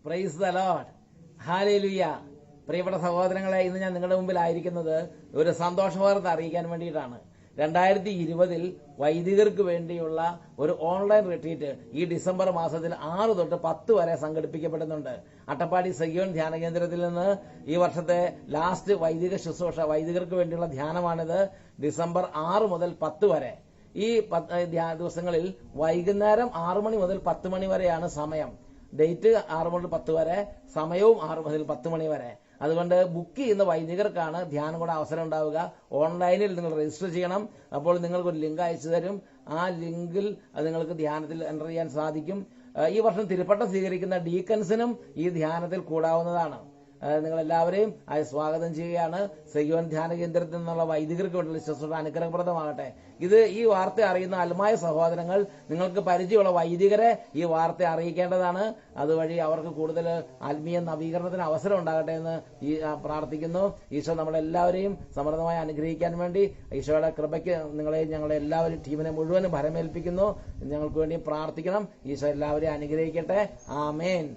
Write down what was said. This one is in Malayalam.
Praise the Lord. ഹല്ലേലൂയ. പ്രിയപ്പെട്ട സഹോദരങ്ങളെ, ഇന്ന് ഞാൻ നിങ്ങളുടെ മുമ്പിലായിരിക്കുന്നത് ഒരു സന്തോഷ വാർത്ത അറിയിക്കാൻ വേണ്ടിയിട്ടാണ്. 2020 വൈദികർക്ക് വേണ്ടിയുള്ള ഒരു ഓൺലൈൻ റിട്രീറ്റ് ഈ ഡിസംബർ മാസത്തിൽ 6 തൊട്ട് 10 വരെ സംഘടിപ്പിക്കപ്പെടുന്നുണ്ട്. അട്ടപ്പാടി സഗിയോൻ ധ്യാന കേന്ദ്രത്തിൽ നിന്ന് ഈ വർഷത്തെ ലാസ്റ്റ് വൈദിക ശുശ്രൂഷ, വൈദികർക്ക് വേണ്ടിയുള്ള ധ്യാനമാണിത്. ഡിസംബർ 6 മുതൽ 10 വരെ. ഈ ദിവസങ്ങളിൽ വൈകുന്നേരം 6 മണി മുതൽ 10 മണി വരെയാണ് സമയം. ഡേറ്റ് 6 മുതൽ 10 വരെ, സമയവും 6 മുതൽ 10 മണി വരെ. അതുകൊണ്ട് ബുക്ക് ചെയ്യുന്ന വൈദികർക്കാണ് ധ്യാനം കൂടെ അവസരം ഉണ്ടാവുക. ഓൺലൈനിൽ നിങ്ങൾ രജിസ്റ്റർ ചെയ്യണം. അപ്പോൾ നിങ്ങൾക്കൊരു ലിങ്ക് അയച്ചു തരും. ആ ലിങ്കിൽ നിങ്ങൾക്ക് ധ്യാനത്തിൽ എൻ്റർ ചെയ്യാൻ സാധിക്കും. ഈ വർഷം തിരുപ്പട്ടം സ്വീകരിക്കുന്ന ഡീക്കൻസിനും ഈ ധ്യാനത്തിൽ കൂടാവുന്നതാണ്. നിങ്ങളെല്ലാവരെയും സ്വാഗതം ചെയ്യുകയാണ്. സഗിയോൻ ധ്യാന കേന്ദ്രത്തിൽ നിന്നുള്ള വൈദികർക്ക് വേണ്ടിയുള്ള ശുശ്രൂഷ അനുഗ്രഹപ്രദമാകട്ടെ. ഈ വാർത്ത അറിയുന്ന അൽമായ സഹോദരങ്ങൾ, നിങ്ങൾക്ക് പരിചയമുള്ള വൈദികരെ ഈ വാർത്ത അറിയിക്കേണ്ടതാണ്. അതുവഴി അവർക്ക് കൂടുതൽ ആത്മീയ നവീകരണത്തിന് അവസരം ഉണ്ടാകട്ടെ എന്ന് പ്രാർത്ഥിക്കുന്നു. ഈശോ നമ്മളെല്ലാവരെയും സമൃദ്ധമായി അനുഗ്രഹിക്കാൻ വേണ്ടി ഈശോയുടെ കൃപയ്ക്ക് നിങ്ങളെയും ഞങ്ങളെ എല്ലാവരും ടീമിനെ മുഴുവനും ഭരമേൽപ്പിക്കുന്നു. ഞങ്ങൾക്ക് വേണ്ടി പ്രാർത്ഥിക്കണം. ഈശോ എല്ലാവരെയും അനുഗ്രഹിക്കട്ടെ. ആമേൻ.